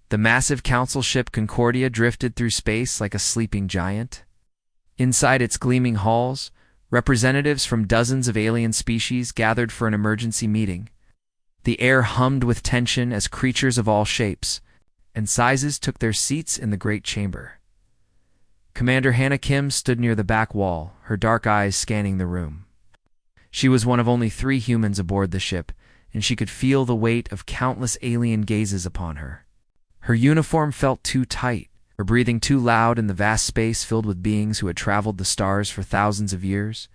The massive council ship Concordia drifted through space like a sleeping giant. Inside its gleaming halls, representatives from dozens of alien species gathered for an emergency meeting. The air hummed with tension as creatures of all shapes and sizes took their seats in the great chamber. Commander Hannah Kim stood near the back wall, her dark eyes scanning the room. She was one of only 3 humans aboard the ship, and she could feel the weight of countless alien gazes upon her. Her uniform felt too tight, her breathing too loud in the vast space filled with beings who had traveled the stars for thousands of years.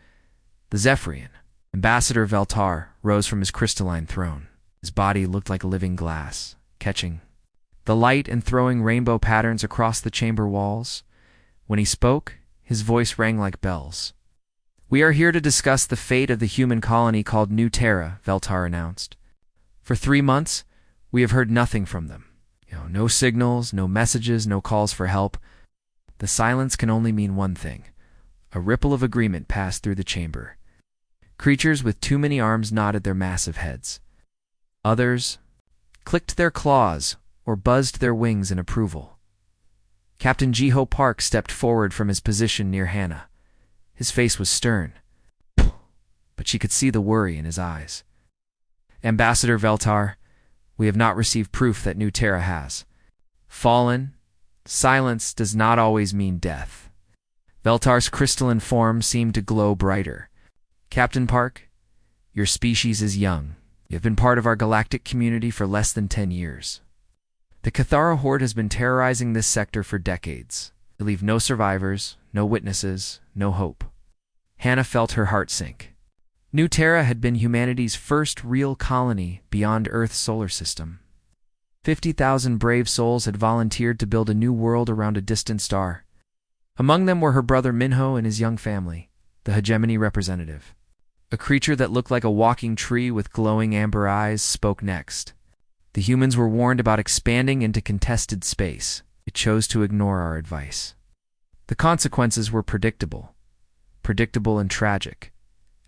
The Zephyrian, Ambassador Veltar, rose from his crystalline throne. His body looked like living glass, catching the light and throwing rainbow patterns across the chamber walls. When he spoke, his voice rang like bells. "We are here to discuss the fate of the human colony called New Terra," Veltar announced. "For 3 months, we have heard nothing from them. No signals, no messages, no calls for help. The silence can only mean one thing." A ripple of agreement passed through the chamber. Creatures with too many arms nodded their massive heads. Others clicked their claws or buzzed their wings in approval. Captain Jiho Park stepped forward from his position near Hannah. His face was stern, but she could see the worry in his eyes. "Ambassador Veltar, we have not received proof that New Terra has fallen. Silence does not always mean death." Veltar's crystalline form seemed to glow brighter. "Captain Park, your species is young. You have been part of our galactic community for less than 10 years. The Cathara horde has been terrorizing this sector for decades. They leave no survivors, no witnesses, no hope." Hannah felt her heart sink. New Terra had been humanity's first real colony beyond Earth's solar system. 50,000 brave souls had volunteered to build a new world around a distant star. Among them were her brother Minho and his young family, the hegemony representative. A creature that looked like a walking tree with glowing amber eyes spoke next. "The humans were warned about expanding into contested space. It chose to ignore our advice. The consequences were predictable and tragic,"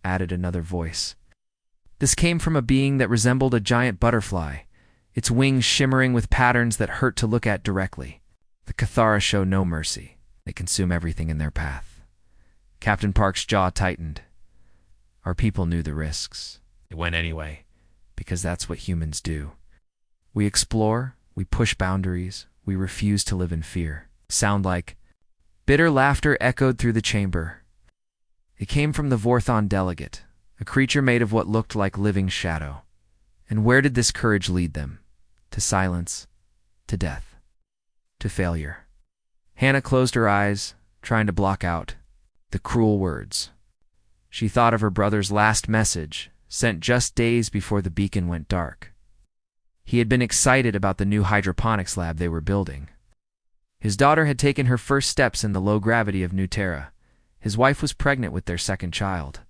added another voice. This came from a being that resembled a giant butterfly, its wings shimmering with patterns that hurt to look at directly. "The Cathara show no mercy. They consume everything in their path." Captain Park's jaw tightened. "Our people knew the risks. They went anyway, because that's what humans do. We explore, we push boundaries, we refuse to live in fear." Sound like bitter laughter echoed through the chamber. It came from the Vorthon delegate, a creature made of what looked like living shadow. And where did this courage lead them? To silence, to death, to failure. Hannah closed her eyes, trying to block out the cruel words. She thought of her brother's last message, sent just days before the beacon went dark. He had been excited about the new hydroponics lab they were building. His daughter had taken her first steps in the low gravity of New Terra. His wife was pregnant with their second child.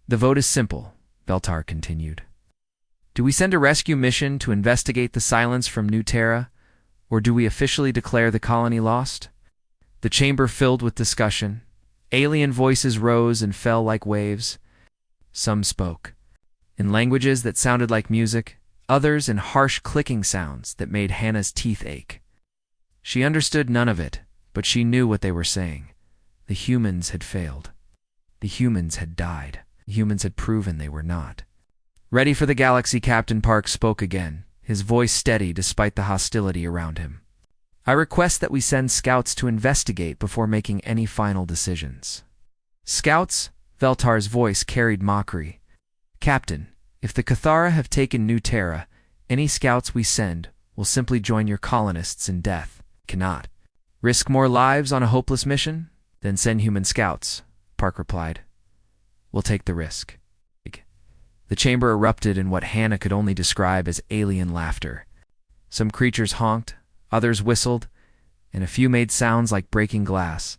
"The vote is simple," Veltar continued. "Do we send a rescue mission to investigate the silence from New Terra, or do we officially declare the colony lost?" The chamber filled with discussion. Alien voices rose and fell like waves. Some spoke in languages that sounded like music, others in harsh clicking sounds that made Hannah's teeth ache. She understood none of it, but she knew what they were saying. The humans had failed. The humans had died. The humans had proven they were not. "Ready for the galaxy," Captain Park spoke again, his voice steady despite the hostility around him. "I request that we send scouts to investigate before making any final decisions." "Scouts?" Veltar's voice carried mockery. "Captain, if the Cathara have taken New Terra, any scouts we send will simply join your colonists in death. Cannot risk more lives on a hopeless mission? Then send human scouts," Park replied. "We'll take the risk." The chamber erupted in what Hannah could only describe as alien laughter. Some creatures honked, others whistled, and a few made sounds like breaking glass.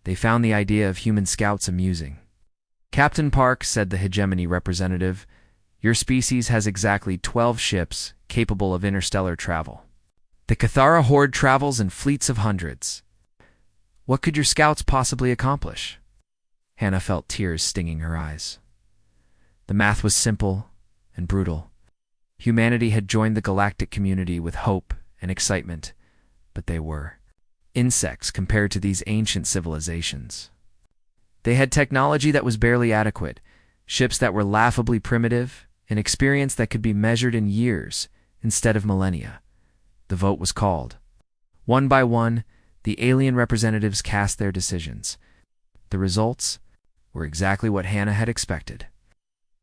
They found the idea of human scouts amusing. "Captain Park," said the hegemony representative, "your species has exactly 12 ships capable of interstellar travel. The Cathara horde travels in fleets of hundreds. What could your scouts possibly accomplish?" Hannah felt tears stinging her eyes. The math was simple and brutal. Humanity had joined the galactic community with hope and excitement, but they were insects compared to these ancient civilizations. They had technology that was barely adequate, ships that were laughably primitive, an experience that could be measured in years instead of millennia. The vote was called. One by one, the alien representatives cast their decisions. The results were exactly what Hannah had expected.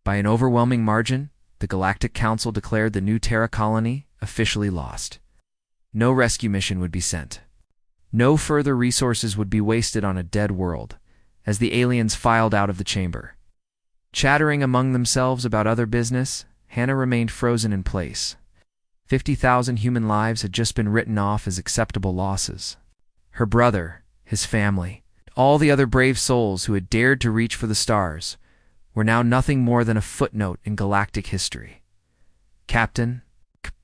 By an overwhelming margin, the Galactic Council declared the New Terra colony officially lost. No rescue mission would be sent. No further resources would be wasted on a dead world, as the aliens filed out of the chamber. Chattering among themselves about other business, Hannah remained frozen in place. 50,000 human lives had just been written off as acceptable losses. Her brother, his family, all the other brave souls who had dared to reach for the stars, were now nothing more than a footnote in galactic history. Captain,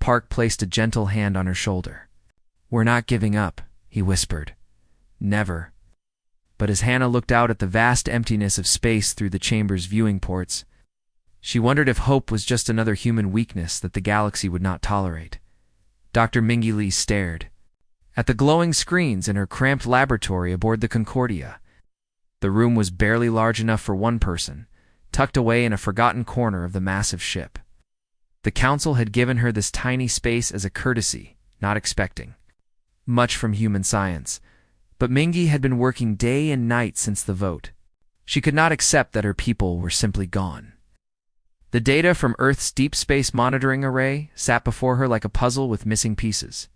Park placed a gentle hand on her shoulder. "We're not giving up," he whispered. "Never." But as Hannah looked out at the vast emptiness of space through the chamber's viewing ports, she wondered if hope was just another human weakness that the galaxy would not tolerate. Dr. Mingy Lee stared at the glowing screens in her cramped laboratory aboard the Concordia. The room was barely large enough for one person, tucked away in a forgotten corner of the massive ship. The Council had given her this tiny space as a courtesy, not expecting much from human science. But Mingy had been working day and night since the vote. She could not accept that her people were simply gone. The data from Earth's Deep Space Monitoring Array sat before her like a puzzle with missing pieces.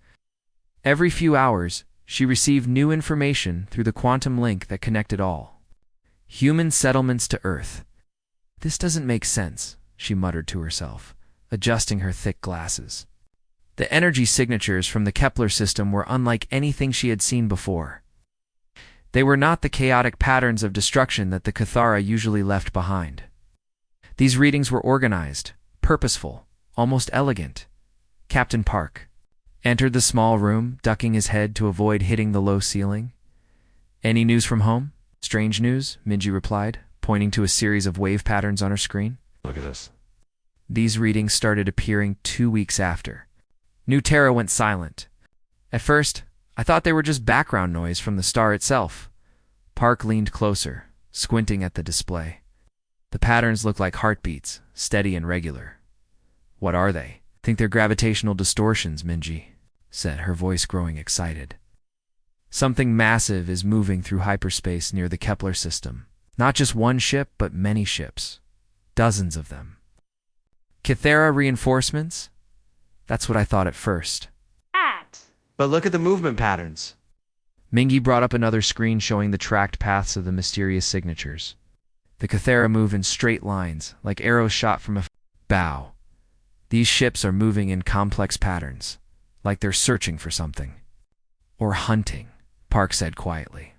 Every few hours, she received new information through the quantum link that connected all human settlements to Earth. "This doesn't make sense," she muttered to herself, adjusting her thick glasses. The energy signatures from the Kepler system were unlike anything she had seen before. They were not the chaotic patterns of destruction that the Cathara usually left behind. These readings were organized, purposeful, almost elegant. Captain Park entered the small room, ducking his head to avoid hitting the low ceiling. "Any news from home?" "Strange news," Mingy replied, pointing to a series of wave patterns on her screen. "Look at this." These readings started appearing 2 weeks after. New Terra went silent. "At first, I thought they were just background noise from the star itself." Park leaned closer, squinting at the display. "The patterns look like heartbeats, steady and regular." "What are they?" "Think they're gravitational distortions," Mingy said, her voice growing excited. "Something massive is moving through hyperspace near the Kepler system. Not just one ship, but many ships. Dozens of them." "Cathara reinforcements?" "That's what I thought at first." "But look at the movement patterns." Mingy brought up another screen showing the tracked paths of the mysterious signatures. The Cathara move in straight lines, like arrows shot from a bow. "These ships are moving in complex patterns, like they're searching for something. Or hunting," Park said quietly.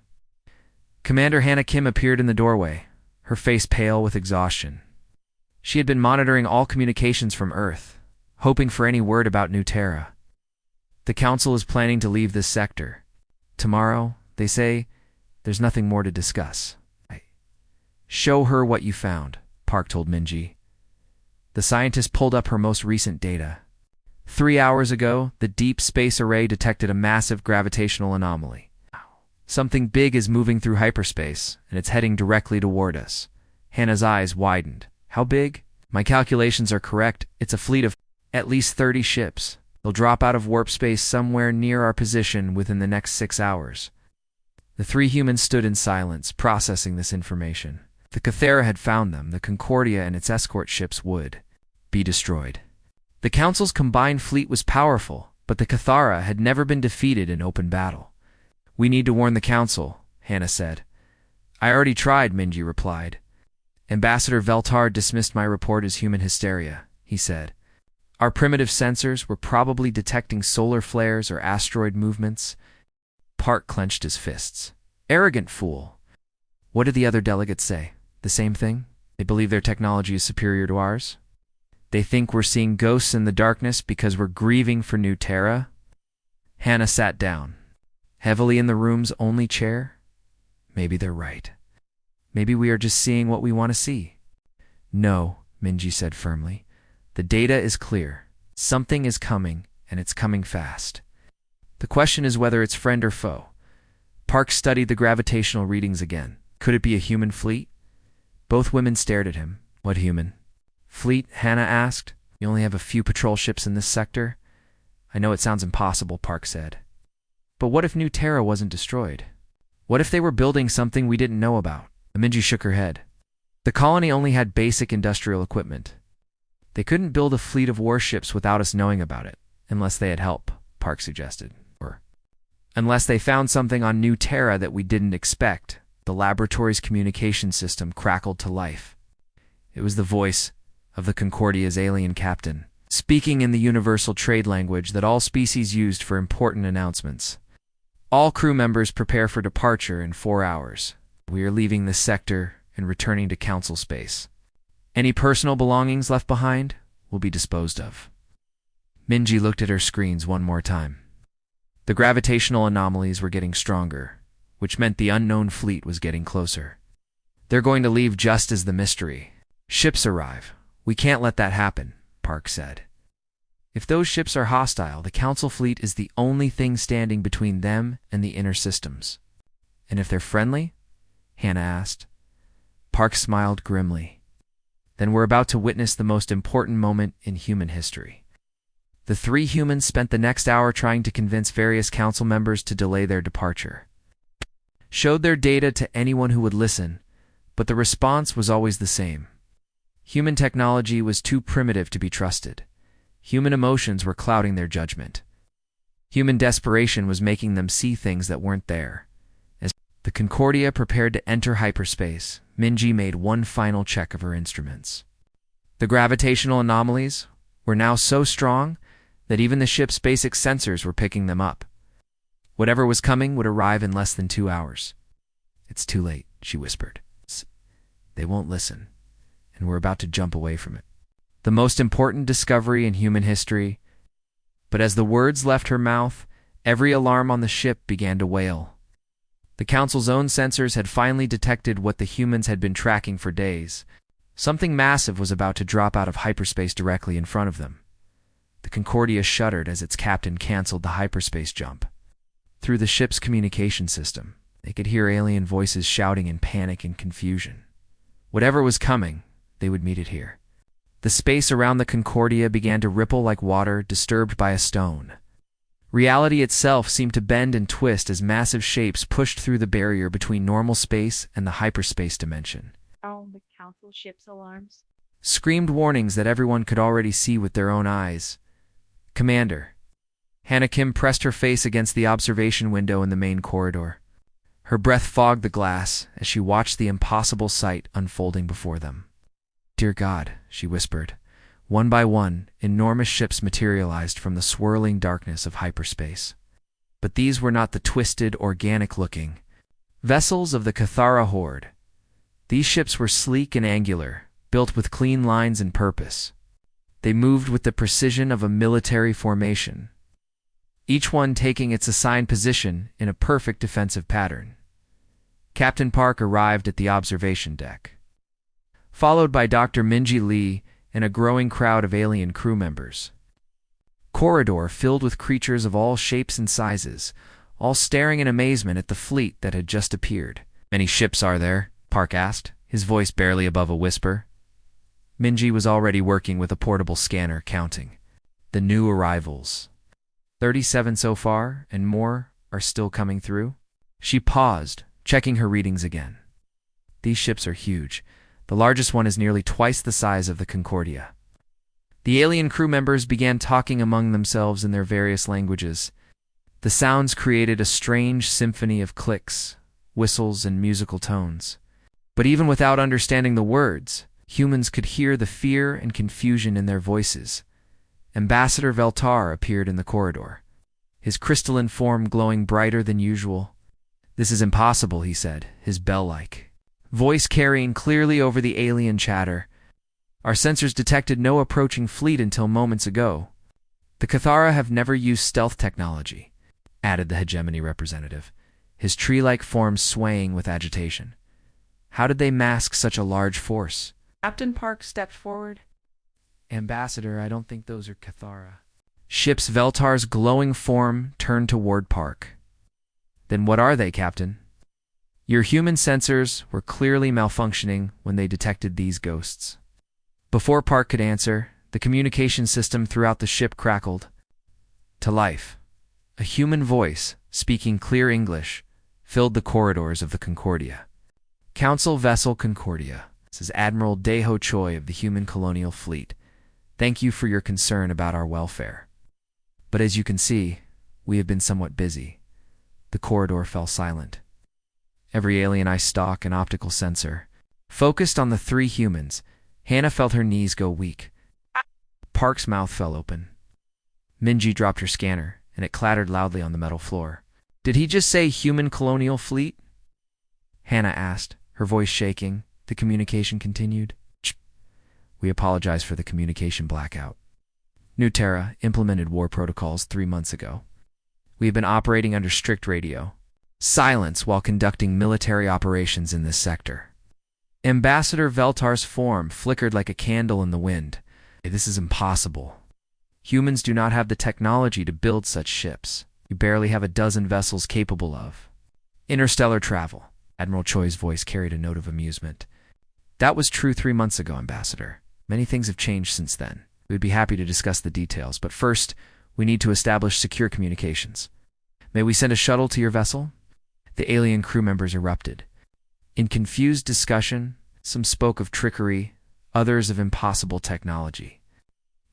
Commander Hannah Kim appeared in the doorway, her face pale with exhaustion. She had been monitoring all communications from Earth, hoping for any word about New Terra. "The Council is planning to leave this sector. Tomorrow, they say, there's nothing more to discuss." "Show her what you found," Park told Mingy. The scientist pulled up her most recent data. 3 hours ago, the Deep Space Array detected a massive gravitational anomaly. "Something big is moving through hyperspace, and it's heading directly toward us." Hannah's eyes widened. "How big?" "My calculations are correct. It's a fleet of at least 30 ships. They'll drop out of warp space somewhere near our position within the next 6 hours." The three humans stood in silence, processing this information. The Cathara had found them. The Concordia and its escort ships would be destroyed. The Council's combined fleet was powerful, but the Cathara had never been defeated in open battle. "We need to warn the Council," Hannah said. "I already tried," Mingy replied. "Ambassador Veltar dismissed my report as human hysteria," he said. "Our primitive sensors were probably detecting solar flares or asteroid movements." Park clenched his fists. "Arrogant fool." "What did the other delegates say? The same thing? They believe their technology is superior to ours? They think we're seeing ghosts in the darkness because we're grieving for New Terra?" Hannah sat down, heavily in the room's only chair. Maybe they're right. Maybe we are just seeing what we want to see. "No," Mingy said firmly. "The data is clear. Something is coming, and it's coming fast." The question is whether it's friend or foe. Park studied the gravitational readings again. Could it be a human fleet? Both women stared at him. What human? Fleet? Hannah asked. You only have a few patrol ships in this sector? I know it sounds impossible, Park said. But what if New Terra wasn't destroyed? What if they were building something we didn't know about? Minji shook her head. The colony only had basic industrial equipment. They couldn't build a fleet of warships without us knowing about it, unless they had help, Park suggested. Or unless they found something on New Terra that we didn't expect. The laboratory's communication system crackled to life. It was the voice of the Concordia's alien captain, speaking in the universal trade language that all species used for important announcements. All crew members prepare for departure in 4 hours. We are leaving this sector and returning to Council space. Any personal belongings left behind will be disposed of. Minji looked at her screens one more time. The gravitational anomalies were getting stronger, which meant the unknown fleet was getting closer. They're going to leave just as the mystery. Ships arrive. We can't let that happen, Park said. If those ships are hostile, the Council fleet is the only thing standing between them and the inner systems. And if they're friendly? Hannah asked. Park smiled grimly. Then we're about to witness the most important moment in human history. The 3 humans spent the next hour trying to convince various council members to delay their departure. Showed their data to anyone who would listen, but the response was always the same. Human technology was too primitive to be trusted. Human emotions were clouding their judgment. Human desperation was making them see things that weren't there. As the Concordia prepared to enter hyperspace, Minji made one final check of her instruments. The gravitational anomalies were now so strong that even the ship's basic sensors were picking them up. Whatever was coming would arrive in less than 2 hours. It's too late, she whispered. They won't listen, and we're about to jump away from it. The most important discovery in human history. But as the words left her mouth, every alarm on the ship began to wail. The Council's own sensors had finally detected what the humans had been tracking for days. Something massive was about to drop out of hyperspace directly in front of them. The Concordia shuddered as its captain canceled the hyperspace jump. Through the ship's communication system, they could hear alien voices shouting in panic and confusion. Whatever was coming, they would meet it here. The space around the Concordia began to ripple like water disturbed by a stone. Reality itself seemed to bend and twist as massive shapes pushed through the barrier between normal space and the hyperspace dimension. Oh, the Council ship's alarms. Screamed warnings that everyone could already see with their own eyes. Commander. Hannah Kim pressed her face against the observation window in the main corridor. Her breath fogged the glass as she watched the impossible sight unfolding before them. Dear God, she whispered. One by one, enormous ships materialized from the swirling darkness of hyperspace. But these were not the twisted, organic-looking vessels of the Cathara horde. These ships were sleek and angular, built with clean lines and purpose. They moved with the precision of a military formation, each one taking its assigned position in a perfect defensive pattern. Captain Park arrived at the observation deck, followed by Dr. Minji Lee and a growing crowd of alien crew members. Corridor filled with creatures of all shapes and sizes, all staring in amazement at the fleet that had just appeared. Many ships are there? Park asked, his voice barely above a whisper. Minji was already working with a portable scanner, counting. The new arrivals. 37 so far, and more are still coming through. She paused, checking her readings again. These ships are huge. The largest one is nearly twice the size of the Concordia. The alien crew members began talking among themselves in their various languages. The sounds created a strange symphony of clicks, whistles, and musical tones. But even without understanding the words, humans could hear the fear and confusion in their voices. Ambassador Veltar appeared in the corridor, his crystalline form glowing brighter than usual. This is impossible, he said, his bell-like voice carrying clearly over the alien chatter. Our sensors detected no approaching fleet until moments ago. The Cathara have never used stealth technology, added the hegemony representative, his tree-like form swaying with agitation. How did they mask such a large force? Captain Park stepped forward. Ambassador, I don't think those are Cathara. Ship's Veltar's glowing form turned toward Park. Then what are they, Captain? Your human sensors were clearly malfunctioning when they detected these ghosts. Before Park could answer, the communication system throughout the ship crackled to life. A human voice, speaking clear English, filled the corridors of the Concordia. Council Vessel Concordia, this is Admiral Daeho Choi of the Human Colonial Fleet. Thank you for your concern about our welfare. But as you can see, we have been somewhat busy. The corridor fell silent. Every alien eye stalk and optical sensor focused on the three humans. Hannah felt her knees go weak. Park's mouth fell open. Minji dropped her scanner, and it clattered loudly on the metal floor. Did he just say Human Colonial Fleet? Hannah asked, her voice shaking. The communication continued. We apologize for the communication blackout. New Terra implemented war protocols 3 months ago. We have been operating under strict radio silence while conducting military operations in this sector. Ambassador Veltar's form flickered like a candle in the wind. This is impossible. Humans do not have the technology to build such ships. We barely have a dozen vessels capable of interstellar travel. Admiral Choi's voice carried a note of amusement. That was true 3 months ago, Ambassador. Many things have changed since then. We would be happy to discuss the details, but first, we need to establish secure communications. May we send a shuttle to your vessel? The alien crew members erupted. In confused discussion, some spoke of trickery, others of impossible technology.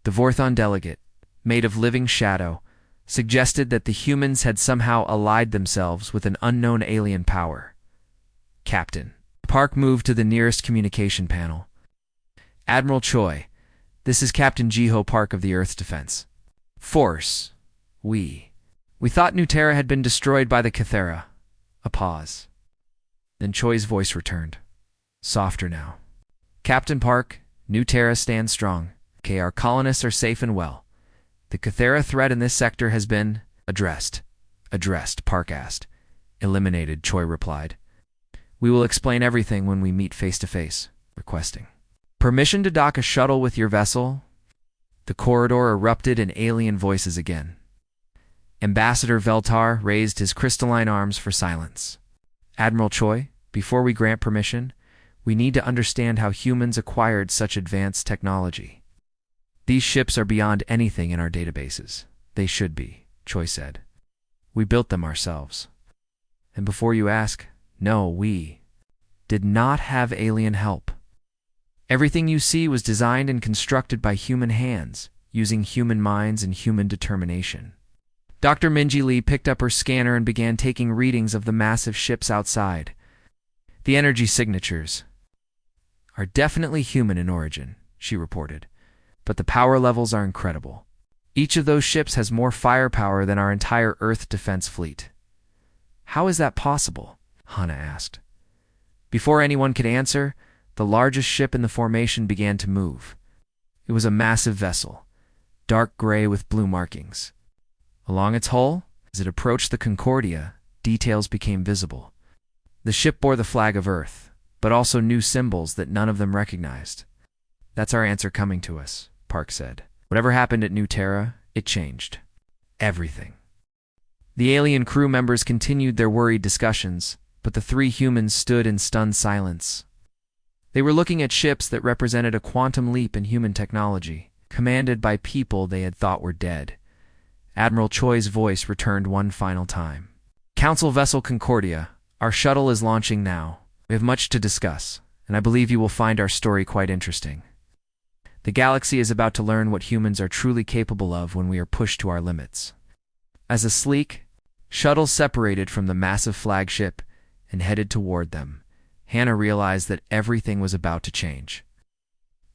The Vorthon delegate, made of living shadow, suggested that the humans had somehow allied themselves with an unknown alien power. Captain. Park moved to the nearest communication panel. Admiral Choi, this is Captain Jiho Park of the Earth's Defense Force. We thought New Terra had been destroyed by the Cathera. A pause. Then Choi's voice returned. Softer now. Captain Park, New Terra stands strong. Okay, our colonists are safe and well. The Cathera threat in this sector has been addressed. Addressed, Park asked. Eliminated, Choi replied. We will explain everything when we meet face to face. Requesting permission to dock a shuttle with your vessel? The corridor erupted in alien voices again. Ambassador Veltar raised his crystalline arms for silence. Admiral Choi, before we grant permission, we need to understand how humans acquired such advanced technology. These ships are beyond anything in our databases. They should be, Choi said. We built them ourselves. And before you ask, no, we did not have alien help. Everything you see was designed and constructed by human hands, using human minds and human determination. Dr. Minji Lee picked up her scanner and began taking readings of the massive ships outside. The energy signatures are definitely human in origin, she reported, but the power levels are incredible. Each of those ships has more firepower than our entire Earth defense fleet. How is that possible? Hannah asked. Before anyone could answer, the largest ship in the formation began to move. It was a massive vessel, dark gray with blue markings. Along its hull, as it approached the Concordia, details became visible. The ship bore the flag of Earth, but also new symbols that none of them recognized. That's our answer coming to us, Park said. Whatever happened at New Terra, it changed. Everything. The alien crew members continued their worried discussions, but the three humans stood in stunned silence. They were looking at ships that represented a quantum leap in human technology, commanded by people they had thought were dead. Admiral Choi's voice returned one final time. Council Vessel Concordia, our shuttle is launching now. We have much to discuss, and I believe you will find our story quite interesting. The galaxy is about to learn what humans are truly capable of when we are pushed to our limits. As a sleek shuttle separated from the massive flagship and headed toward them, Hannah realized that everything was about to change.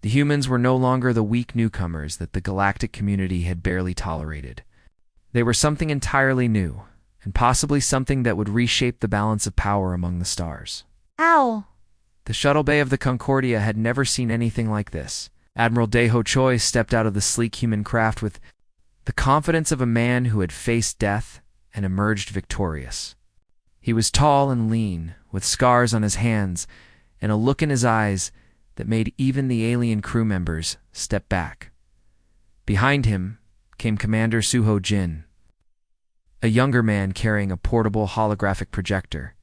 The humans were no longer the weak newcomers that the galactic community had barely tolerated. They were something entirely new, and possibly something that would reshape the balance of power among the stars. Ow! The shuttle bay of the Concordia had never seen anything like this. Admiral Daeho Choi stepped out of the sleek human craft with the confidence of a man who had faced death and emerged victorious. He was tall and lean, with scars on his hands and a look in his eyes that made even the alien crew members step back. Behind him came Commander Suho Jin, a younger man carrying a portable holographic projector.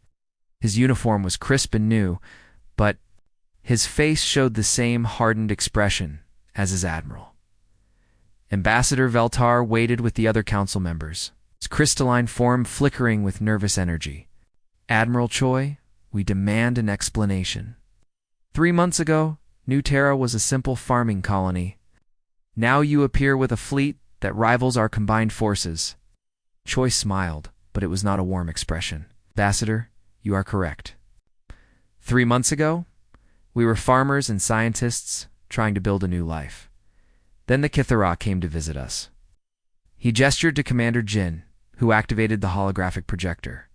His uniform was crisp and new, but his face showed the same hardened expression as his admiral. Ambassador Veltar waited with the other council members, his crystalline form flickering with nervous energy. Admiral Choi, we demand an explanation. 3 months ago, New Terra was a simple farming colony. Now you appear with a fleet that rivals our combined forces. Choi smiled, but it was not a warm expression. Ambassador, you are correct. 3 months ago, we were farmers and scientists trying to build a new life. Then the Kithara came to visit us. He gestured to Commander Jin, who activated the holographic projector.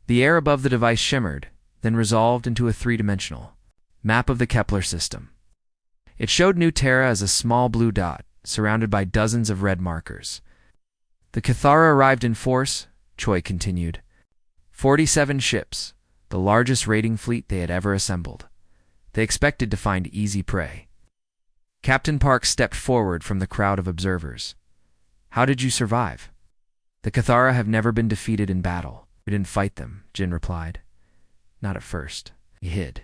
The air above the device shimmered, then resolved into a three-dimensional map of the Kepler system. It showed New Terra as a small blue dot, surrounded by dozens of red markers. The Kithara arrived in force, Choi continued. 47 ships, the largest raiding fleet they had ever assembled. They expected to find easy prey. Captain Park stepped forward from the crowd of observers. How did you survive? The Kithara have never been defeated in battle. We didn't fight them, Jin replied. Not at first. We hid.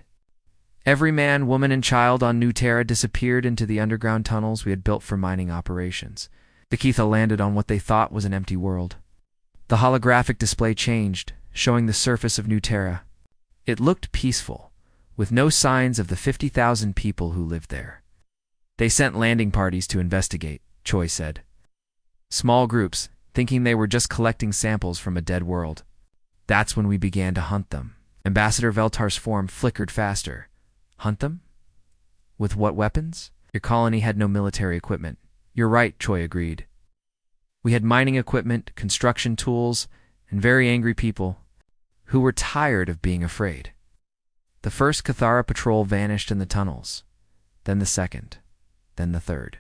Every man, woman, and child on New Terra disappeared into the underground tunnels we had built for mining operations. The Kitha landed on what they thought was an empty world. The holographic display changed, showing the surface of New Terra. It looked peaceful, with no signs of the 50,000 people who lived there. They sent landing parties to investigate, Choi said. Small groups, thinking they were just collecting samples from a dead world. That's when we began to hunt them. Ambassador Veltar's form flickered faster. Hunt them? With what weapons? Your colony had no military equipment. You're right, Choi agreed. We had mining equipment, construction tools, and very angry people who were tired of being afraid. The first Kithara patrol vanished in the tunnels, then the second, then the third.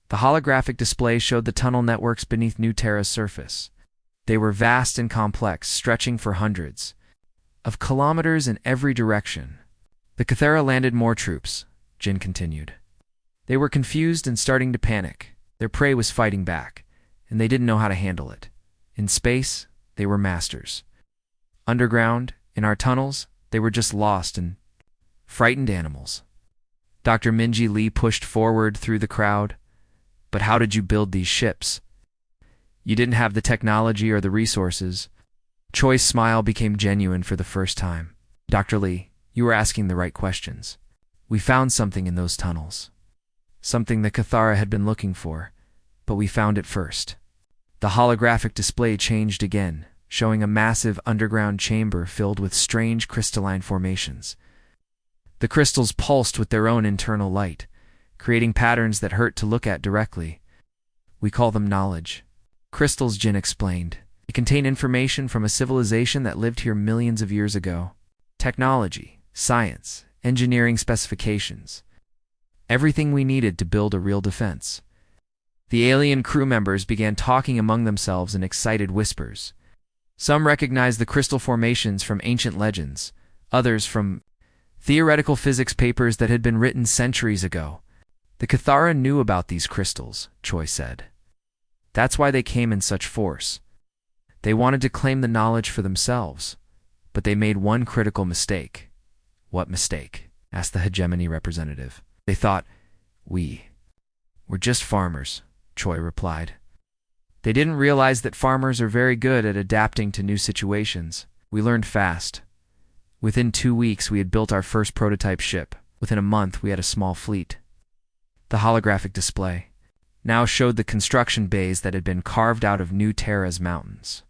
The holographic display showed the tunnel networks beneath New Terra's surface. They were vast and complex, stretching for hundreds of kilometers in every direction. The Kithara landed more troops, Jin continued. They were confused and starting to panic. Their prey was fighting back, and they didn't know how to handle it. In space, they were masters. Underground, in our tunnels, they were just lost and frightened animals. Dr. Minji Lee pushed forward through the crowd. But how did you build these ships? You didn't have the technology or the resources. Choi's smile became genuine for the first time. Dr. Lee, you were asking the right questions. We found something in those tunnels. Something the Kithara had been looking for, but we found it first. The holographic display changed again, showing a massive underground chamber filled with strange crystalline formations. The crystals pulsed with their own internal light, creating patterns that hurt to look at directly. We call them knowledge. Crystals, Jin explained. They contain information from a civilization that lived here millions of years ago. Technology, science, engineering specifications. Everything we needed to build a real defense. The alien crew members began talking among themselves in excited whispers. Some recognized the crystal formations from ancient legends, others from theoretical physics papers that had been written centuries ago. The Kithara knew about these crystals, Choi said. That's why they came in such force. They wanted to claim the knowledge for themselves, but they made one critical mistake. What mistake? Asked the hegemony representative. They thought, we're just farmers, Choi replied. They didn't realize that farmers are very good at adapting to new situations. We learned fast. Within 2 weeks, we had built our first prototype ship. Within a month, we had a small fleet. The holographic display now showed the construction bays that had been carved out of New Terra's mountains.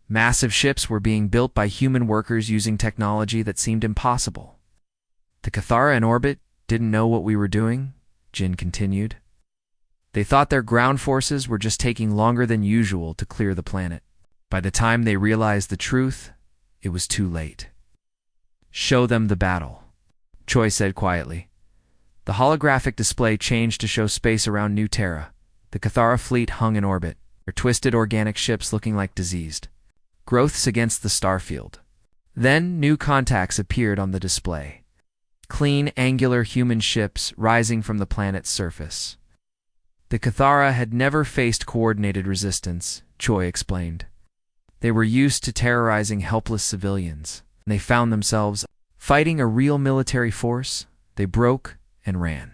Massive ships were being built by human workers using technology that seemed impossible. The Kithara in orbit didn't know what we were doing, Jin continued. They thought their ground forces were just taking longer than usual to clear the planet. By the time they realized the truth, it was too late. Show them the battle, Choi said quietly. The holographic display changed to show space around New Terra. The Kithara fleet hung in orbit, their twisted organic ships looking like diseased growths against the starfield. Then new contacts appeared on the display. Clean, angular human ships rising from the planet's surface. The Cathara had never faced coordinated resistance, Choi explained. They were used to terrorizing helpless civilians, and they found themselves fighting a real military force. They broke and ran.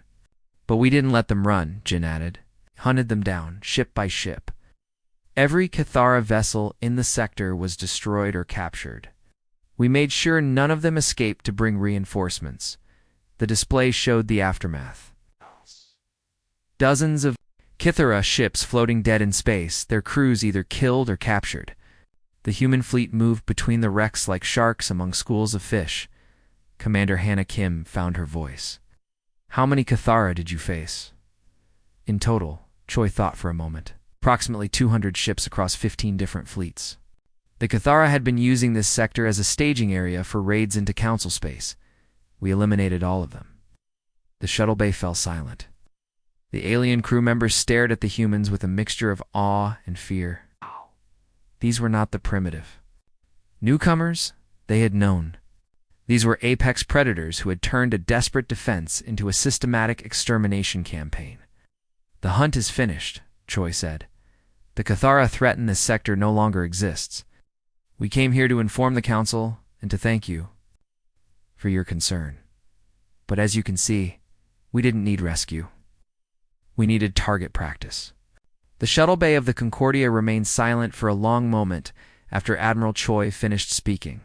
But we didn't let them run, Jin added. Hunted them down, ship by ship. Every Cathara vessel in the sector was destroyed or captured. We made sure none of them escaped to bring reinforcements. The display showed the aftermath. Dozens of Cathara ships floating dead in space, their crews either killed or captured. The human fleet moved between the wrecks like sharks among schools of fish. Commander Hannah Kim found her voice. How many Cathara did you face? In total, Choi thought for a moment. Approximately 200 ships across 15 different fleets. The Cathara had been using this sector as a staging area for raids into Council space. We eliminated all of them. The shuttle bay fell silent. The alien crew members stared at the humans with a mixture of awe and fear. These were not the primitive newcomers they had known. These were apex predators who had turned a desperate defense into a systematic extermination campaign. The hunt is finished, Choi said. The Cathara threat in this sector no longer exists. We came here to inform the Council and to thank you for your concern. But as you can see, we didn't need rescue. We needed target practice. The shuttle bay of the Concordia remained silent for a long moment after Admiral Choi finished speaking.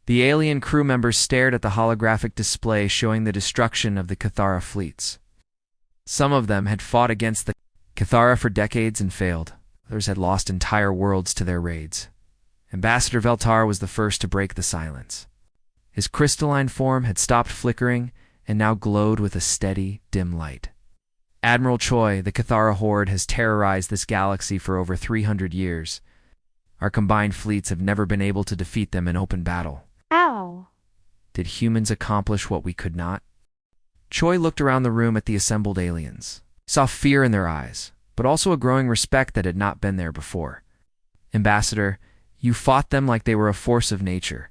The alien crew members stared at the holographic display showing the destruction of the Cathara fleets. Some of them had fought against the Cathara for decades and failed. Others had lost entire worlds to their raids. Ambassador Veltar was the first to break the silence. His crystalline form had stopped flickering and now glowed with a steady, dim light. Admiral Choi, the Cathara horde has terrorized this galaxy for over 300 years. Our combined fleets have never been able to defeat them in open battle. Ow! Did humans accomplish what we could not? Choi looked around the room at the assembled aliens. He saw fear in their eyes, but also a growing respect that had not been there before. Ambassador, you fought them like they were a force of nature,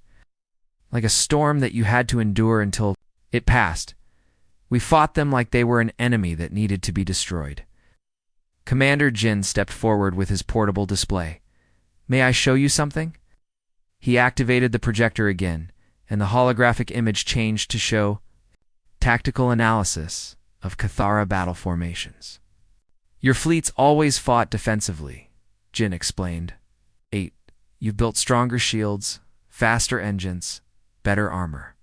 like a storm that you had to endure until it passed. We fought them like they were an enemy that needed to be destroyed. Commander Jin stepped forward with his portable display. May I show you something? He activated the projector again, and the holographic image changed to show tactical analysis of Cathara battle formations. Your fleets always fought defensively, Jin explained. 8. You've built stronger shields, faster engines, better armor.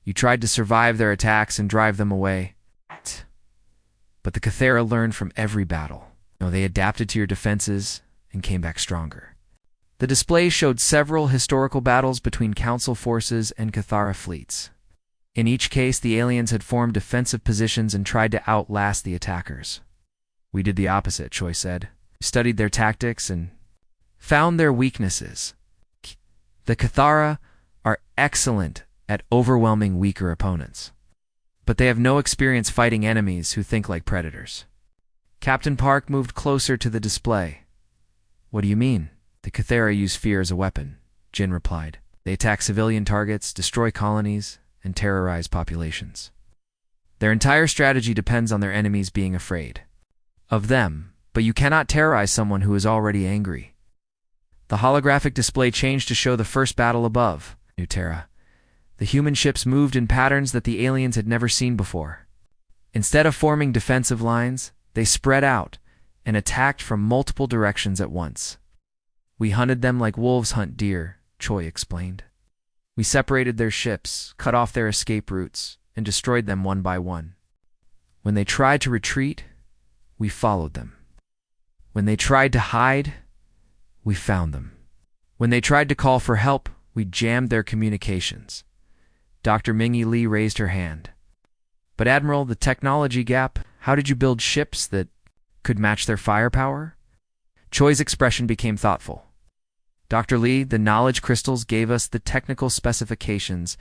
You tried to survive their attacks and drive them away. But the Cathara learned from every battle. They adapted to your defenses and came back stronger. The display showed several historical battles between Council forces and Cathara fleets. In each case, the aliens had formed defensive positions and tried to outlast the attackers. We did the opposite, Choi said. We studied their tactics and found their weaknesses. The Cathara are excellent at overwhelming weaker opponents, but they have no experience fighting enemies who think like predators. Captain Park moved closer to the display. What do you mean? The Cathara use fear as a weapon, Jin replied. They attack civilian targets, destroy colonies, and terrorize populations. Their entire strategy depends on their enemies being afraid of them, but you cannot terrorize someone who is already angry. The holographic display changed to show the first battle above, New Terra. The human ships moved in patterns that the aliens had never seen before. Instead of forming defensive lines, they spread out and attacked from multiple directions at once. We hunted them like wolves hunt deer, Choi explained. We separated their ships, cut off their escape routes, and destroyed them one by one. When they tried to retreat, we followed them. When they tried to hide, we found them. When they tried to call for help, we jammed their communications. Dr. Mingyi Li raised her hand. But Admiral, the technology gap, how did you build ships that could match their firepower? Choi's expression became thoughtful. Dr. Li, the knowledge crystals gave us the technical specifications,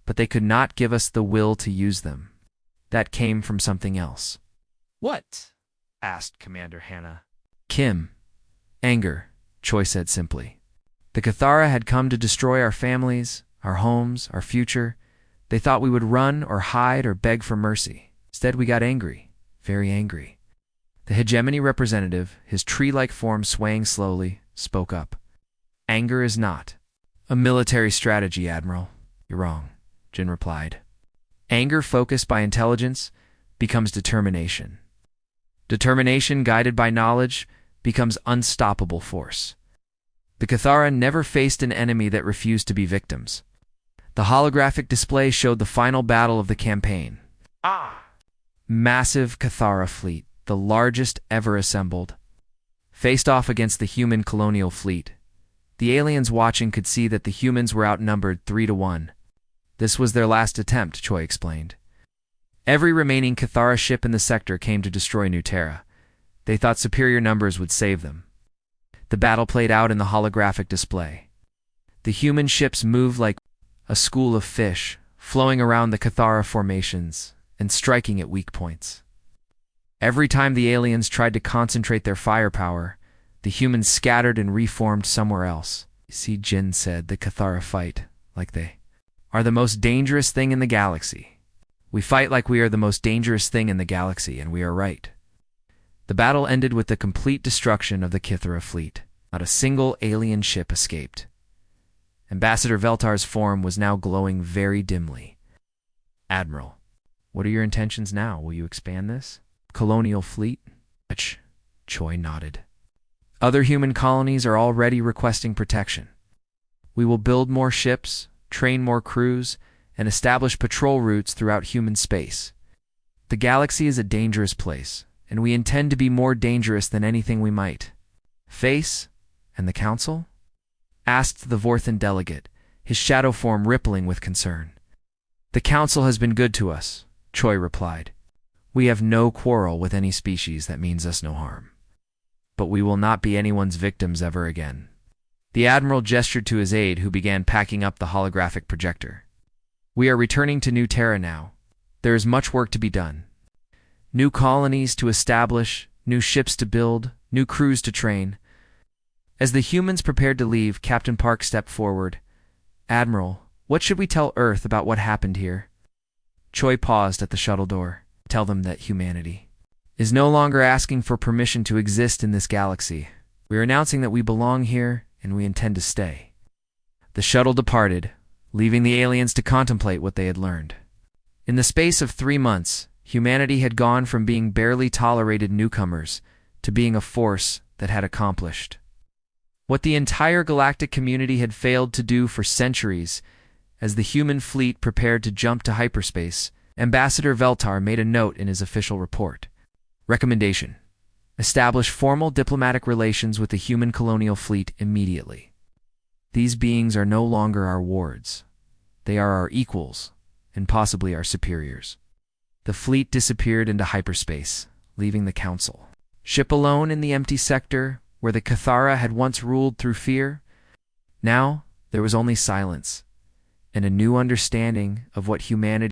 but they could not give us the will to use them. That came from something else. What? Asked Commander Hannah. Kim. Anger, Choi said simply. The Cathara had come to destroy our families, our homes, our future. They thought we would run or hide or beg for mercy. Instead, we got angry, very angry. The hegemony representative, his tree-like form swaying slowly, spoke up. Anger is not a military strategy, Admiral. You're wrong, Jin replied. Anger focused by intelligence becomes determination. Determination guided by knowledge becomes unstoppable force. The Cathara never faced an enemy that refused to be victims. The holographic display showed the final battle of the campaign. Massive Cathara fleet, the largest ever assembled, faced off against the human colonial fleet. The aliens watching could see that the humans were outnumbered 3-1. This was their last attempt, Choi explained. Every remaining Cathara ship in the sector came to destroy New Terra. They thought superior numbers would save them. The battle played out in the holographic display. The human ships moved like a school of fish, flowing around the Cathara formations and striking at weak points. Every time the aliens tried to concentrate their firepower, the humans scattered and reformed somewhere else. See, Jin said, the Cathara fight like they are the most dangerous thing in the galaxy. We fight like we are the most dangerous thing in the galaxy, and we are right. The battle ended with the complete destruction of the Cathara fleet. Not a single alien ship escaped. Ambassador Veltar's form was now glowing very dimly. Admiral, what are your intentions now? Will you expand this colonial fleet? Choi nodded. Other human colonies are already requesting protection. We will build more ships, train more crews, and establish patrol routes throughout human space. The galaxy is a dangerous place, and we intend to be more dangerous than anything we might face. And the Council? Asked the Vorthan delegate, his shadow form rippling with concern. The Council has been good to us, Choi replied. We have no quarrel with any species that means us no harm. But we will not be anyone's victims ever again. The Admiral gestured to his aide, who began packing up the holographic projector. We are returning to New Terra now. There is much work to be done. New colonies to establish, new ships to build, new crews to train. As the humans prepared to leave, Captain Park stepped forward. Admiral, what should we tell Earth about what happened here? Choi paused at the shuttle door. Tell them that humanity is no longer asking for permission to exist in this galaxy. We are announcing that we belong here and we intend to stay. The shuttle departed, leaving the aliens to contemplate what they had learned. In the space of 3 months, humanity had gone from being barely tolerated newcomers to being a force that had accomplished what the entire galactic community had failed to do for centuries. As the human fleet prepared to jump to hyperspace, Ambassador Veltar made a note in his official report. Recommendation: establish formal diplomatic relations with the human colonial fleet immediately. These beings are no longer our wards. They are our equals, and possibly our superiors. The fleet disappeared into hyperspace, leaving the Council ship alone in the empty sector where the Cathara had once ruled through fear. Now there was only silence, and a new understanding of what humanity